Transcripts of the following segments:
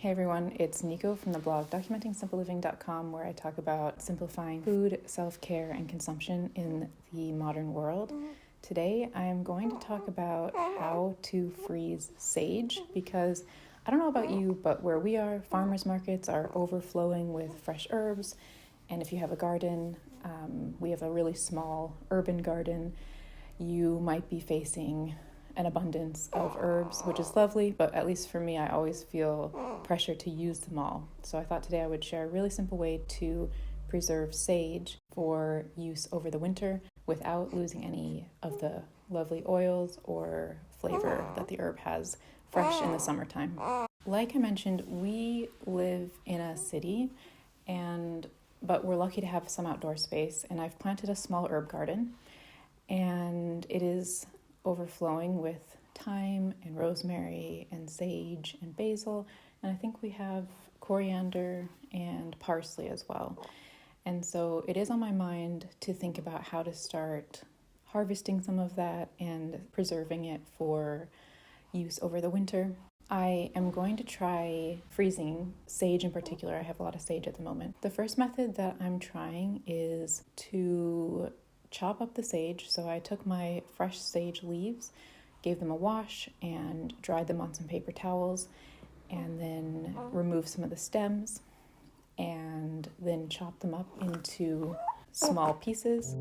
Hey everyone, it's Nico from the blog documentingsimpleliving.com, where I talk about simplifying food, self-care, and consumption in the modern world. Today I'm going to talk about how to freeze sage, because I don't know about you, but where we are, farmers markets are overflowing with fresh herbs. And if you have a garden, we have a really small urban garden, you might be facing an abundance of herbs, which is lovely, but at least for me, I always feel pressure to use them all. So I thought today I would share a really simple way to preserve sage for use over the winter without losing any of the lovely oils or flavor that the herb has fresh in the summertime. Like I mentioned, we live in a city, but we're lucky to have some outdoor space, and I've planted a small herb garden, and it is overflowing with thyme and rosemary and sage and basil, and I think we have coriander and parsley as well. And so it is on my mind to think about how to start harvesting some of that and preserving it for use over the winter. I am going to try freezing sage in particular. I have a lot of sage at the moment. The first method that I'm trying is to chop up the sage. So I took my fresh sage leaves, gave them a wash, and dried them on some paper towels, and then removed some of the stems, and then chopped them up into small pieces.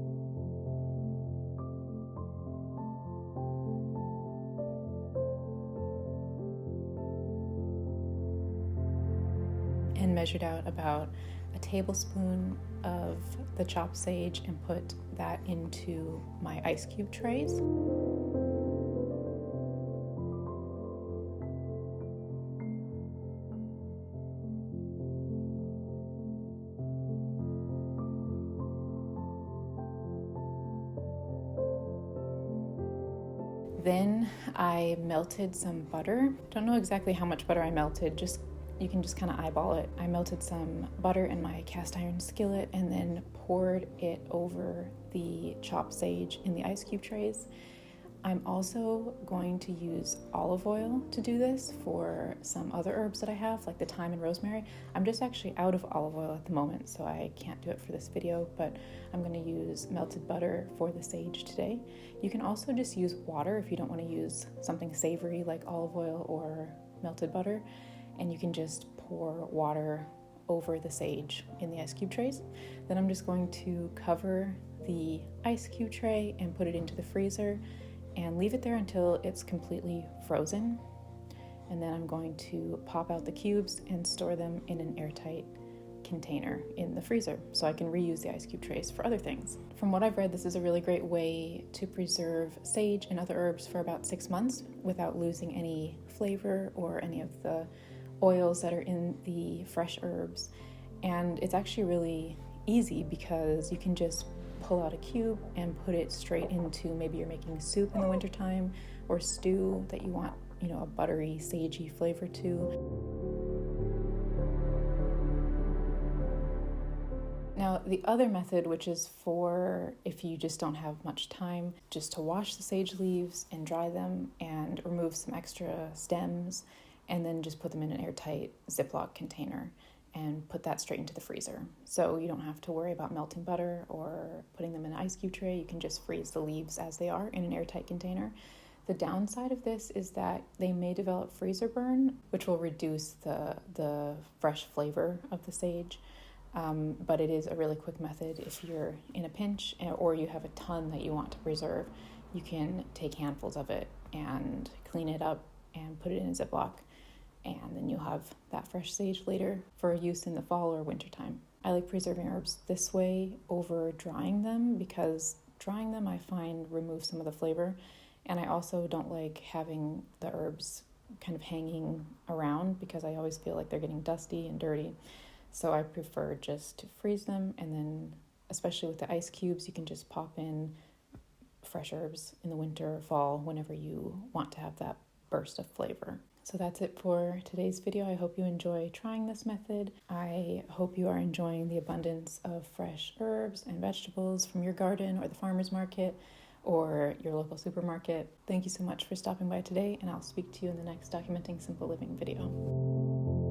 And measured out about a tablespoon of the chopped sage and put that into my ice cube trays. Then I melted some butter. Don't know exactly how much butter I melted, you can just kind of eyeball it. I melted some butter in my cast iron skillet and then poured it over the chopped sage in the ice cube trays. I'm also going to use olive oil to do this for some other herbs that I have, like the thyme and rosemary. I'm just actually out of olive oil at the moment, so I can't do it for this video, but I'm going to use melted butter for the sage today. You can also just use water if you don't want to use something savory like olive oil or melted butter, and you can just pour water over the sage in the ice cube trays. Then I'm just going to cover the ice cube tray and put it into the freezer and leave it there until it's completely frozen. And then I'm going to pop out the cubes and store them in an airtight container in the freezer so I can reuse the ice cube trays for other things. From what I've read, this is a really great way to preserve sage and other herbs for about 6 months without losing any flavor or any of the oils that are in the fresh herbs. And it's actually really easy because you can just pull out a cube and put it straight into, maybe you're making soup in the wintertime or stew that you want, a buttery, sagey flavor to. Now, the other method, which is for if you just don't have much time, just to wash the sage leaves and dry them and remove some extra stems, and then just put them in an airtight Ziploc container and put that straight into the freezer. So you don't have to worry about melting butter or putting them in an ice cube tray. You can just freeze the leaves as they are in an airtight container. The downside of this is that they may develop freezer burn, which will reduce the fresh flavor of the sage. But it is a really quick method if you're in a pinch or you have a ton that you want to preserve. You can take handfuls of it and clean it up and put it in a Ziploc, and then you'll have that fresh sage later for use in the fall or wintertime. I like preserving herbs this way over drying them because drying them I find removes some of the flavor, and I also don't like having the herbs kind of hanging around because I always feel like they're getting dusty and dirty. So I prefer just to freeze them, and then especially with the ice cubes, you can just pop in fresh herbs in the winter or fall whenever you want to have that burst of flavor. So that's it for today's video. I hope you enjoy trying this method. I hope you are enjoying the abundance of fresh herbs and vegetables from your garden or the farmer's market or your local supermarket. Thank you so much for stopping by today, and I'll speak to you in the next Documenting Simple Living video.